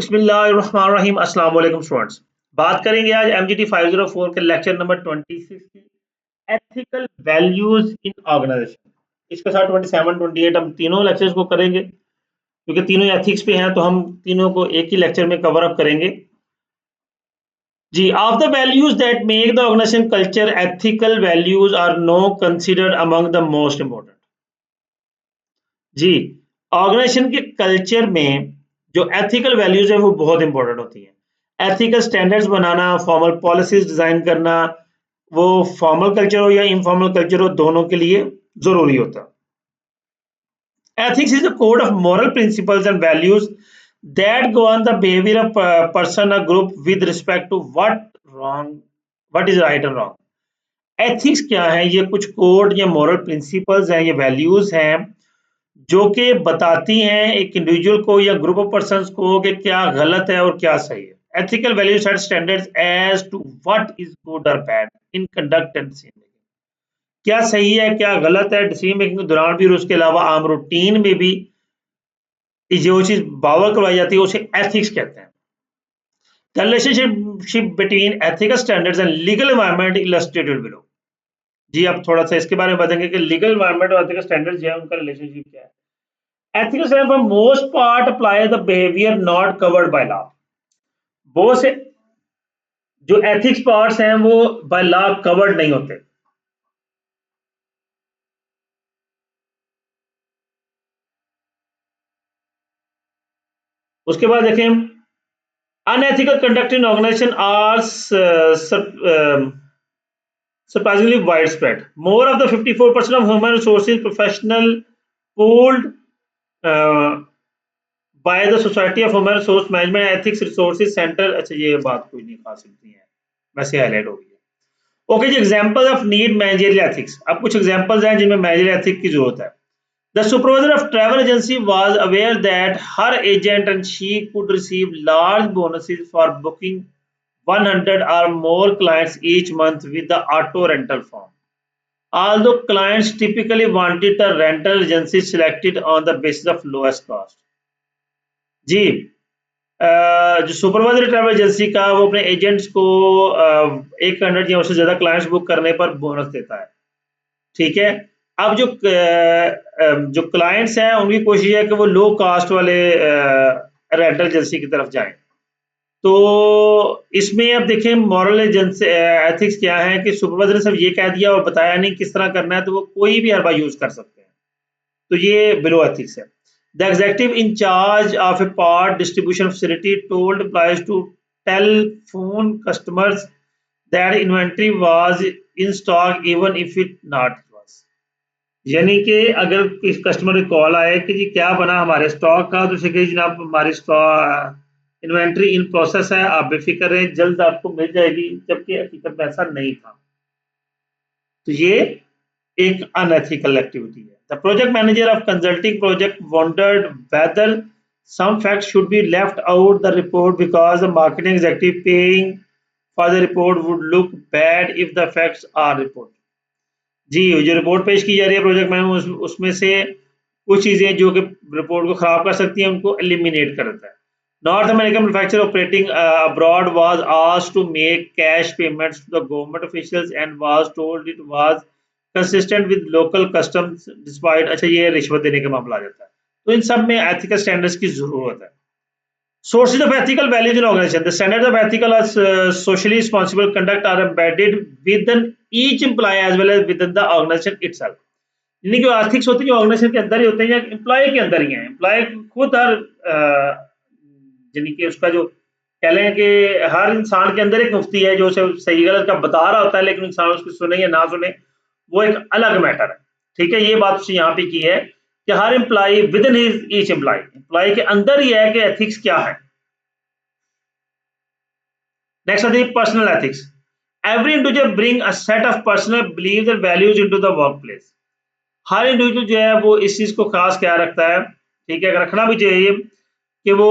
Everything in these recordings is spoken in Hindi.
बिस्मिल्लाहिर्रहमानिर्रहीम। अस्सलाम वालेकुम स्टूडेंट्स। बात करेंगे आज MGT 504 के लेक्चर नंबर 26 की, एथिकल वैल्यूज इन ऑर्गेनाइजेशन। इसके साथ 27, 28 हम तीनों लेक्चर्स को करेंगे क्योंकि तीनों एथिक्स पे हैं, तो हम तीनों को एक ही लेक्चर में कवर अप करेंगे। जी, of the values that make the organisation culture, ethical values are no considered among the most important. जी, ऑर्गेनाइजेशन के कल्चर में जो एथिकल वैल्यूज है वो बहुत इंपॉर्टेंट होती हैं। एथिकल स्टैंडर्ड्स बनाना, फॉर्मल पॉलिसीज डिजाइन करना, वो फॉर्मल कल्चर हो या इनफॉर्मल कल्चर हो, दोनों के लिए जरूरी होता है। Ethics is a code of moral principles and values that govern the behaviour of person और group with respect to what is right and wrong. Ethics क्या है? ये कुछ कोड या मॉरल प्रिंसिपल्स हैं, ये वैल्यूज हैं जो कि बताती हैं एक इंडिविजुअल को या ग्रुप ऑफ पर्संस को कि क्या गलत है और क्या सही है। Ethical values set standards as to what is good और bad in conduct and decision making. क्या सही है, क्या गलत है डिसीजन मेकिंग के दौरान भी और उसके अलावा आम रूटीन में भी जो चीज बावर करवाई जाती है उसे एथिक्स कहते हैं। The relationship between ethical standards and legal environment illustrated below। जी, अब थोड़ा सा इसके बारे में बताएंगे कि लीगल एनवायरनमेंट और एथिकल स्टैंडर्ड्स जो है उनका रिलेशनशिप क्या है। Ethical standards for most part apply the behavior not covered by law। बहुत से जो एथिक्स पार्ट्स हैं वो बाय लॉ कवर्ड नहीं होते। उसके बाद देखें, unethical conduct in organization are surprisingly widespread। More of the 54% of human resources professional pooled by the Society of Human Resource Management Ethics Resources Center। अच्छा, ये बात कोई नहीं खास नहीं है, वैसे हाईलाइट हो गई है। ओके जी, example of need managerial ethics. अब कुछ एग्जांपल्स हैं जिनमें मैनेजरियल एथिक्स की जरूरत है। The supervisor of travel agency was aware that her agent and she could receive large bonuses for booking 100 or more clients each month with the auto rental form. Although clients typically wanted the rental agency selected on the basis of lowest cost। जी, जो सुपरवाइजर ट्रैवल एजेंसी का वो अपने एजेंट्स को 100 या उससे ज्यादा क्लाइंट्स बुक करने पर बोनस देता है। ठीक है, अब जो क्लाइंट्स हैं उनकी कोशिश है कि वो लो कास्ट वाले रेंटल एजेंसी की तरफ जाएं। तो इसमें अब देखें मॉरल एजेंसी एथिक्स क्या है कि सुपरवाइजर ने सिर्फ ये कह दिया और बताया नहीं किस तरह करना है, तो वो कोई भी हरबा यूज कर सकते हैं, तो ये बिलो एथिक्स है। The executive in charge of a part distribution facility told employees to telephone customers that inventory was in stock even if it not was। यानी कि अगर किस कस्टमर की कॉल आए कि जी क्या बना हमारे स्टॉक का, तो उसे कहिए जनाब हमारी स्टॉक इन्वेंट्री इन प्रोसेस है, आप बेफिक्र रहें, जल्द आपको मिल जाएगी, जबकि हकीकत में ऐसा नहीं था। तो ये एक अनएथिकल एक्टिविटी है। The project manager of consulting project wondered whether some facts should be left out the report because the marketing executive paying for the report would look bad if the facts are reported। जी, जो रिपोर्ट पेश की जा रही है प्रोजेक्ट मैनेजर उसमें से कुछ चीजें जो कि रिपोर्ट को खराब कर सकती हैं उनको एलिमिनेट कर देता है। North American manufacturer operating abroad was asked to make cash payments to the government officials and was told it was consistent with local customs despite. अच्छा, ये रिश्वत देने का मामला आ जाता है। तो इन सब में एथिकल स्टैंडर्ड्स की जरूरत है। Sources of ethical values in organization। The standards of ethical or socially responsible conduct are embedded within each employee as well as within the organization itself। यानी कि एथिक्स होती है ऑर्गेनाइजेशन के अंदर ही होते हैं या एम्प्लॉय के अंदर ही हैं। एम्प्लॉय खुद हर यानी कि उसका जो कह लें कि हर इंसान के अंदर एक मुफ्ती है जो उसे सही गलत का बता रहा होता है, लेकिन इंसान उसको सुने या ना सुने वो एक अलग मैटर है। ठीक है, ये बात उसने यहाँ पे की है कि हर employee within each employee के अंदर ही है कि एथिक्स क्या है। नेक्स्ट आती है personal ethics. Every individual bring a set of personal beliefs and values into the workplace. हर इंडिविजुअल जो है वो इस चीज को खास क्या रखता है, ठीक है, रखना भी चाहिए कि वो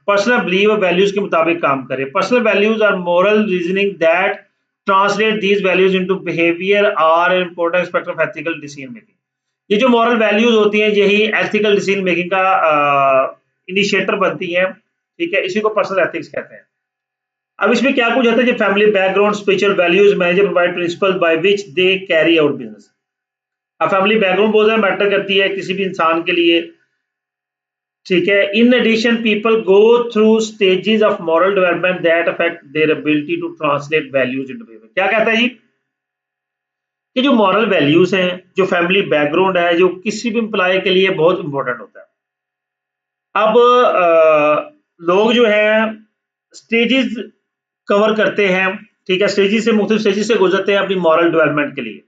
पर्सनल बिलीव और वैल्यूज के मुताबिक काम करे। Personal values are moral reasoning that translate these values into behaviour are an important aspect of ethical decision making. ये जो मॉरल वैल्यूज होती हैं यही एथिकल डिसीजन मेकिंग का इनिशिएटर बनती हैं। ठीक है, इसी को पर्सनल एथिक्स कहते हैं। अब इसमें क्या कुछ होता है, family background, spiritual values, manager provide principal by which they carry out business. अब फैमिली बैकग्राउंड बहुत ज्यादा मैटर करती है किसी भी इंसान के लिए, ठीक है। In addition people go through stages of moral development that affect their ability to translate values into behaviour. क्या कहता है जी कि जो मॉरल वैल्यूज हैं, जो फैमिली बैकग्राउंड है, जो किसी भी एम्प्लॉय के लिए बहुत इंपॉर्टेंट होता है। अब लोग जो है स्टेजेस कवर करते हैं, ठीक है, स्टेजेस से मुख्तलिफ स्टेजेस से गुजरते हैं अपनी मॉरल डेवलपमेंट के लिए,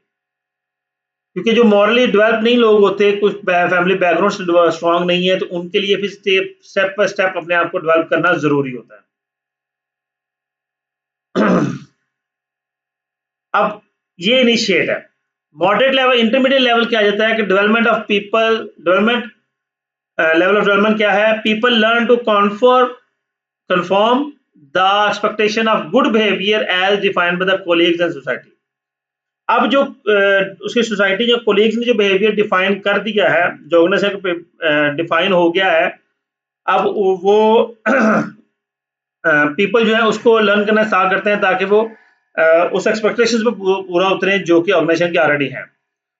क्योंकि जो मॉरली डेवलप नहीं लोग होते, कुछ फैमिली बैकग्राउंड स्ट्रांग नहीं है, तो उनके लिए फिर स्टेप बाय स्टेप अपने आप को डेवलप करना जरूरी होता है। अब ये इनिशिएट है। मॉडरेट लेवल, इंटरमीडिएट लेवल क्या जाता है कि development of people, development level of development क्या है, people learn to conform the expectation of good behaviour as defined by the colleagues and society. अब जो उसकी सोसाइटी, जो कोलीग्स ने जो बिहेवियर डिफाइन कर दिया है, जो ऑर्गेनाइजेशन डिफाइन हो गया है, अब वो पीपल जो है उसको लर्न करना स्टार्ट करते हैं ताकि वो उस एक्सपेक्टेशंस पे पूरा उतरे जो कि ऑर्गेनाइजेशन के ऑलरेडी हैं।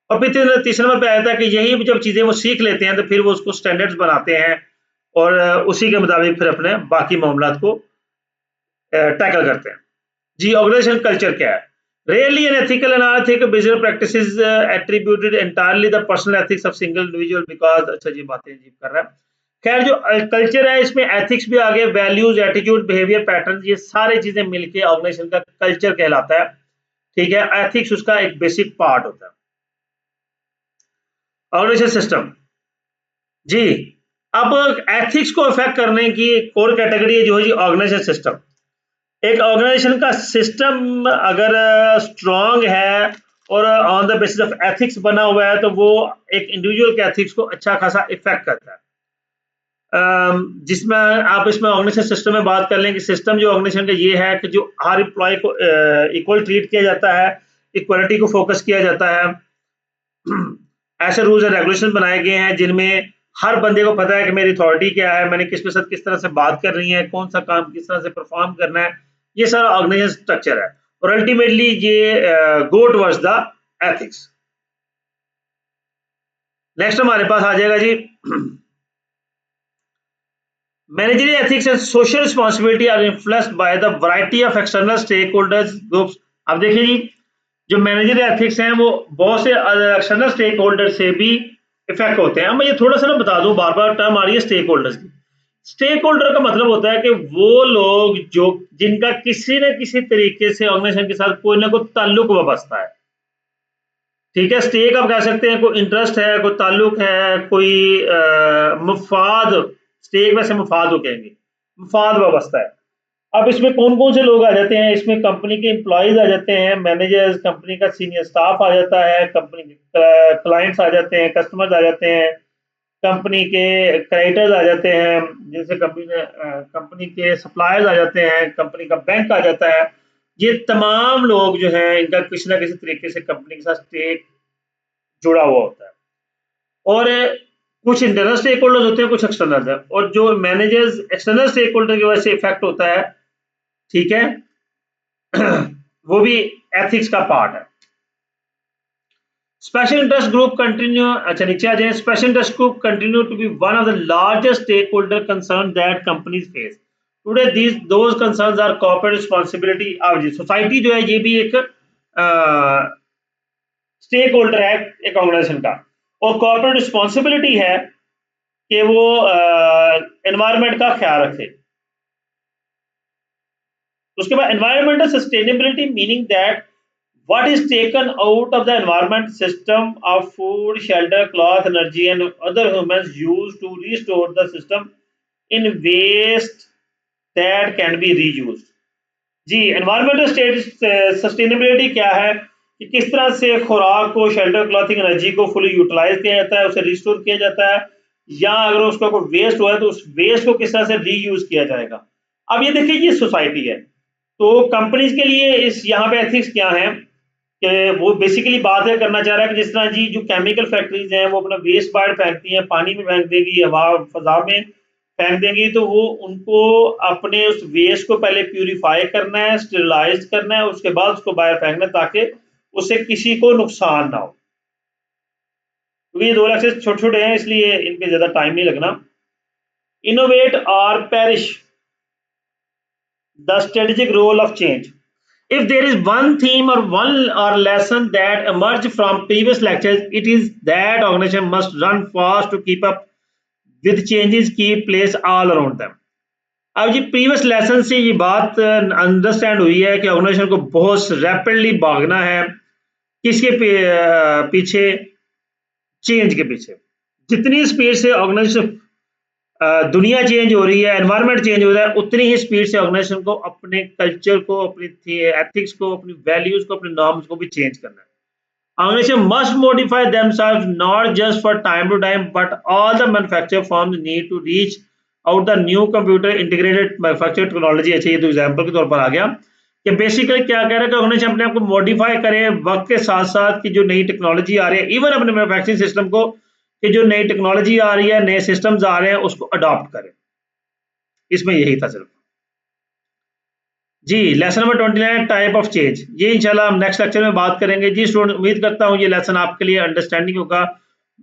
और फिर तीसरे नंबर पे आया था कि यही जब चीज़ें वो सीख लेते हैं तो फिर वो उसको स्टैंडर्ड्स बनाते हैं और उसी के मुताबिक फिर अपने बाकी मामलात को टैकल करते हैं। जी, ऑर्गेनाइजेशन कल्चर क्या है? Rarely an ethical and unethical business practice is attributed entirely the personal ethics of single individual because अच्छा जी बातें अजीब कर रहा है। खैर जो कल्चर है इसमें एथिक्स भी आ गए, वैल्यूज, एटीट्यूड, बिहेवियर पैटर्न, ये सारी चीजें मिलके ऑर्गेनाइजेशन का कल्चर कहलाता है, ठीक है। एथिक्स उसका एक बेसिक पार्ट होता है। ऑर्गेनाइजेशन सिस्टम जी, अब एथिक्स को अफेक्ट करने की कोर कैटेगरी जो है जी ऑर्गेनाइजेशन सिस्टम। एक ऑर्गेनाइजेशन का सिस्टम अगर स्ट्रांग है और on the basis of ethics बना हुआ है तो वो एक इंडिविजुअल के एथिक्स को अच्छा खासा इफेक्ट करता है। जिसमें आप इसमें ऑर्गेनाइजेशन सिस्टम में बात कर लें कि सिस्टम जो ऑर्गेनाइजेशन का ये है कि जो हर एम्प्लॉय को इक्वल ट्रीट किया जाता है, इक्वलिटी को फोकस किया जाता है। ऐसे रूल्स एंड रेगुलेशन बनाए गए हैं जिनमें हर बंदे को पता है कि मेरी अथॉरिटी क्या है, मैंने किसके साथ किस तरह से बात करनी है, कौन सा काम किस तरह से परफॉर्म करना है, ये सारा ऑर्गेनाइजेशन स्ट्रक्चर है। और अल्टीमेटली ये go towards the ethics. Next हमारे पास आ जाएगा जी managerial ethics and social responsibility are influenced by the variety of external stakeholders groups. अब देखिए जी, जो मैनेजरियल एथिक्स हैं वो बहुत से एक्सटर्नल स्टेक होल्डर से भी इफेक्ट होते हैं। अब मैं ये थोड़ा सा ना बता दूं, बार बार टर्म आ रही है स्टेक होल्डर्स की। स्टेक होल्डर का मतलब होता है कि वो लोग जो जिनका किसी न किसी तरीके से ऑर्गेनाइजेशन के साथ कोई ना कोई ताल्लुक वाबस्ता है, ठीक है। स्टेक आप कह सकते हैं कोई इंटरेस्ट है, कोई ताल्लुक है, कोई मुफाद, स्टेक वैसे मुफाद हो कहेंगे, मुफाद वाबस्ता है। अब इसमें कौन कौन से लोग आ जाते हैं, इसमें कंपनी के एम्प्लॉयज आ जाते हैं, मैनेजर्स, कंपनी का सीनियर स्टाफ आ जाता है, कंपनी के क्लाइंट्स आ जाते हैं, कस्टमर्स आ जाते हैं, कंपनी के क्रेडिटर्स आ जाते हैं, जैसे कंपनी के सप्लायर्स आ जाते हैं, कंपनी का बैंक आ जाता है। ये तमाम लोग जो हैं इनका किसी ना किसी तरीके से कंपनी के साथ स्टेक जुड़ा हुआ होता है। और कुछ इंटरनल स्टेक होल्डर्स होते हैं, कुछ एक्सटर्नल है, और जो मैनेजर्स एक्सटर्नल स्टेक होल्डर की वजह से इफेक्ट होता है, ठीक है, वो भी एथिक्स का पार्ट है। स्पेशल इंटरेस्ट ग्रुप कंटिन्यू, अच्छा नीचे आ जाए, special interest group continue to be one of the largest stakeholder concern that companies face today. These those concerns are corporate responsibility. अब जी सोसाइटी जो है ये भी एक स्टेक होल्डर है एक ऑर्गेनाइजेशन का, और कॉर्पोरेट रिस्पांसिबिलिटी है कि वो एनवायरनमेंट का ख्याल रखे। उसके बाद environmental sustainability meaning that what is taken out of the environment system of food, shelter, cloth, energy and other humans use to restore the system in waste that can be reused। जी, एनवायरमेंटल सस्टेनेबिलिटी क्या है कि किस तरह से खुराक को, शेल्टर, क्लॉथिंग, एनर्जी को फुली यूटिलाइज किया जाता है, उसे रिस्टोर किया जाता है, या अगर उसका कोई वेस्ट हुआ है तो उस वेस्ट को किस तरह से रीयूज किया जाएगा। अब ये देखिए ये सोसाइटी है, तो कंपनीज के लिए इस यहाँ पे एथिक्स क्या है कि वो बेसिकली बात है करना चाह रहा है कि जिस तरह जी जो केमिकल फैक्ट्रीज हैं वो अपना वेस्ट बाहर फेंकती हैं, पानी में फेंक देगी, हवा फजा में फेंक देंगी तो वो उनको अपने उस वेस्ट को पहले प्यूरिफाई करना है, स्टेरिलाइज करना है, उसके बाद उसको बाहर फेंकना है ताकि उससे किसी को नुकसान ना हो। क्योंकि ये 2 लेक्चर छोटे छोटे हैं इसलिए इन पे ज्यादा टाइम नहीं लगना। इनोवेट और perish the strategic role of change. If there is one theme or one or lesson that emerged from previous lectures, it is that organization must run fast to keep up with changes keep place all around them. अब जी प्रीवियस लेसन से ये बात अंडरस्टैंड हुई है कि ऑर्गेनाइजेशन को बहुत रैपिडली भागना है किसके पीछे, चेंज के पीछे। जितनी स्पीड से ऑर्गेनाइजेशन दुनिया चेंज हो रही है, एनवायरनमेंट चेंज हो रहा है, उतनी ही स्पीड से ऑर्गेनाइजेशन को अपने कल्चर को, अपनी एथिक्स को, अपनी वैल्यूज को, अपने नॉर्म्स को भी चेंज करना है। Organization must modify themselves not just for time to time, but all the manufacturer firms need to reach out the new computer integrated manufacturing technology। अच्छा, ये तो एग्जांपल के तौर पर आ गया कि बेसिकली क्या कह रहा है कि ऑर्गेनाइजेशन अपने आप को मॉडिफाई करे वक्त के साथ साथ कि जो नई टेक्नोलॉजी आ रही है, इवन अपने मैन्युफैक्चरिंग सिस्टम को कि जो नई टेक्नोलॉजी आ रही है, नए सिस्टम्स आ रहे हैं, उसको अडॉप्ट करें। इसमें यही था सिर्फ जी। Lesson number 29 type of change, ये इंशाल्लाह हम नेक्स्ट लेक्चर में बात करेंगे जी। स्टूडेंट, उम्मीद करता हूँ ये लेसन आपके लिए अंडरस्टैंडिंग होगा।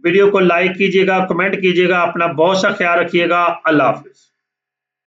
वीडियो को लाइक कीजिएगा, कमेंट कीजिएगा, अपना बहुत सा ख्याल रखिएगा। अल्लाह हाफिज।